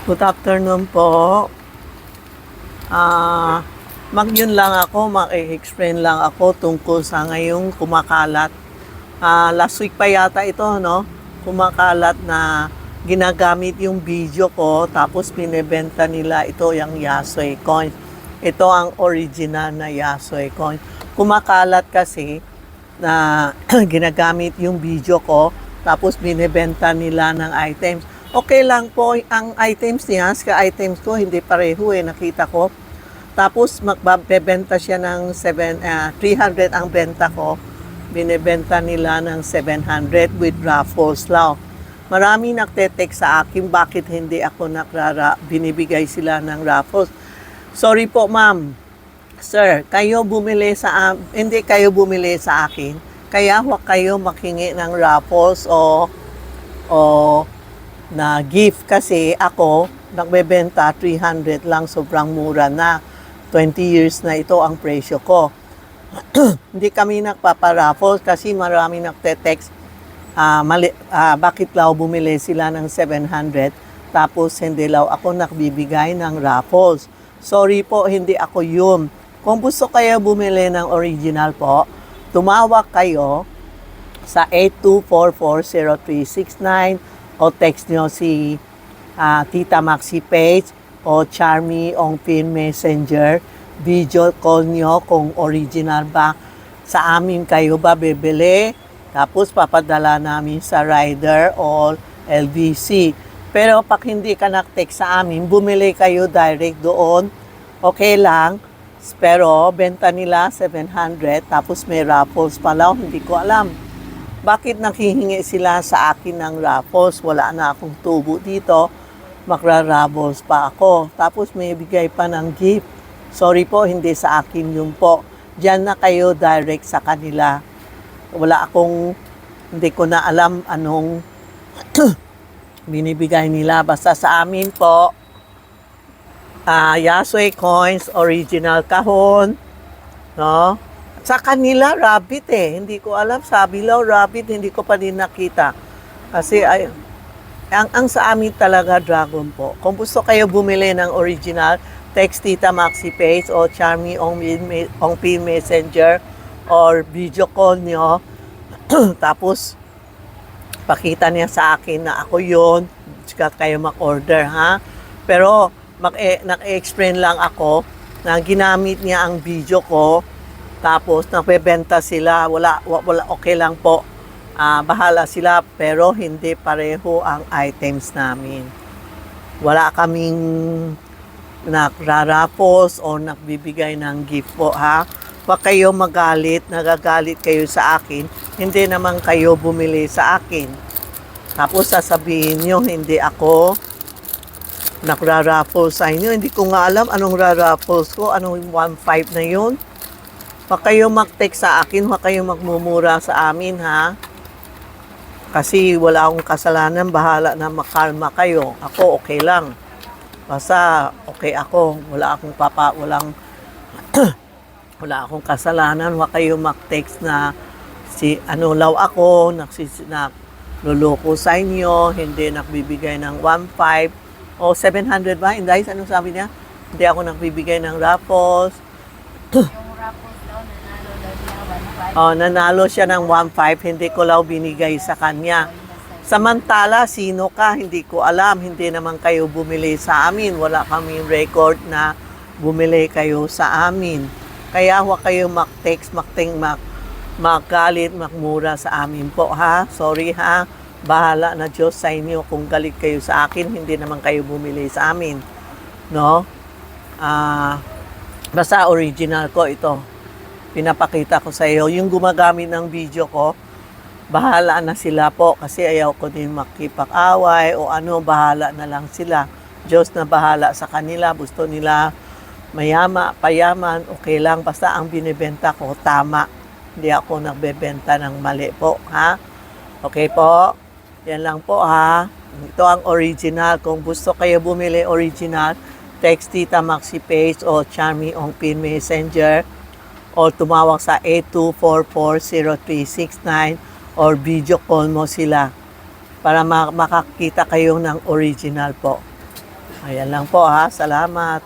Good afternoon po. Ah, yun lang ako, mag-explain lang ako tungkol sa ngayong kumakalat. Last week pa yata ito, no? Kumakalat na ginagamit yung video ko, tapos binebenta nila ito yung Yasui coin. Ito ang original na Yasui coin. Kumakalat kasi na ginagamit yung video ko, tapos binebenta nila ng items. Okay lang po ang items niya, sa items ko hindi pareho nakita ko. Tapos magbebenta siya ng 300 ang benta ko. Binebenta nila ng 700 with raffles lang. Marami nagte-text sa akin bakit hindi ako binibigay sila ng raffles. Sorry po ma'am. Sir, hindi kayo bumili sa akin. Kaya huwag kayo makingi ng raffles o na gift kasi ako nagbebenta 300 lang, sobrang mura na. 20 years na ito ang presyo ko. Hindi kami nagpaparaffle kasi marami nagte-text bakit law bumili sila ng 700 tapos hindi law ako nagbibigay ng raffles. Sorry po, hindi ako yun. Kung gusto kayo bumili ng original po, tumawag kayo sa 82440369 o text nyo si Tita Maxi Page o Charmy on Pin Messenger. Video call nyo kung original ba. Sa amin kayo ba bibili? Tapos papadala namin sa rider o LBC. Pero pag hindi ka nag-text sa amin, bumili kayo direct doon. Okay lang. Pero benta nila 700 tapos may raffles pala. Hindi ko alam. Bakit nakhihingi sila sa akin ng raffles? Wala na akong tubo dito. Magra-raffles pa ako. Tapos may bigay pa ng gift. Sorry po, hindi sa akin yun po. Diyan na kayo direct sa kanila. Hindi ko na alam anong binibigay nila. Basta sa amin po, Yasui coins, original kahon, no? Sa kanila, rabbit Hindi ko alam. Sabi lang, rabbit. Hindi ko pa din nakita. Kasi, ang sa amin talaga, dragon po. Kung gusto kayo bumili ng original, text Tita Maxi Page o Charmy on Pin Messenger or video call nyo. Tapos, pakita niya sa akin na ako yun. Sika kayo mag-order, ha? Pero, nag-explain lang ako na ginamit niya ang video ko. Tapos, nagbebenta sila. Wala, okay lang po. Bahala sila, pero hindi pareho ang items namin. Wala kaming nagrarapos o nagbibigay ng gift po, ha? Huwag kayo magalit, nagagalit kayo sa akin. Hindi naman kayo bumili sa akin. Tapos, sasabihin nyo, hindi ako nagrarapos sa inyo. Hindi ko nga alam anong rarapos ko. Anong 1.5 na yun? Huwag kayo mag-text sa akin, huwag kayo magmumura sa amin, ha? Kasi wala akong kasalanan, bahala na makalma kayo. Ako, okay lang. Basta, okay ako. Wala akong kasalanan. Huwag kayo mag-text na ako, nagluloko sa inyo, hindi nagbibigay ng 1.5 o 700 ba? Inday, anong sabi niya? Hindi ako nagbibigay ng raffles. Nanalo siya ng 1.5, hindi ko lang binigay sa kanya. Samantala, sino ka? Hindi ko alam. Hindi naman kayo bumili sa amin. Wala kaming record na bumili kayo sa amin. Kaya huwag kayo mag-text, magalit, magmura sa amin po, ha? Sorry, ha? Bahala na Diyos sa inyo kung galit kayo sa akin. Hindi naman kayo bumili sa amin. No? Basta original ko ito. Pinapakita ko sa iyo. Yung gumagamit ng video ko, bahala na sila po kasi ayaw ko din makipag-away o bahala na lang sila. Diyos na bahala sa kanila. Gusto nila payaman, okay lang. Basta ang binibenta ko, tama. Hindi ako nagbebenta ng mali po, ha? Okay po? Yan lang po, ha? Ito ang original. Kung gusto kayo bumili original, text Tita Maxi Page o Charmy on Pin Messenger o tumawag sa 82440369 or video call mo sila para makakita kayo ng original po. Ayan lang po ha. Salamat.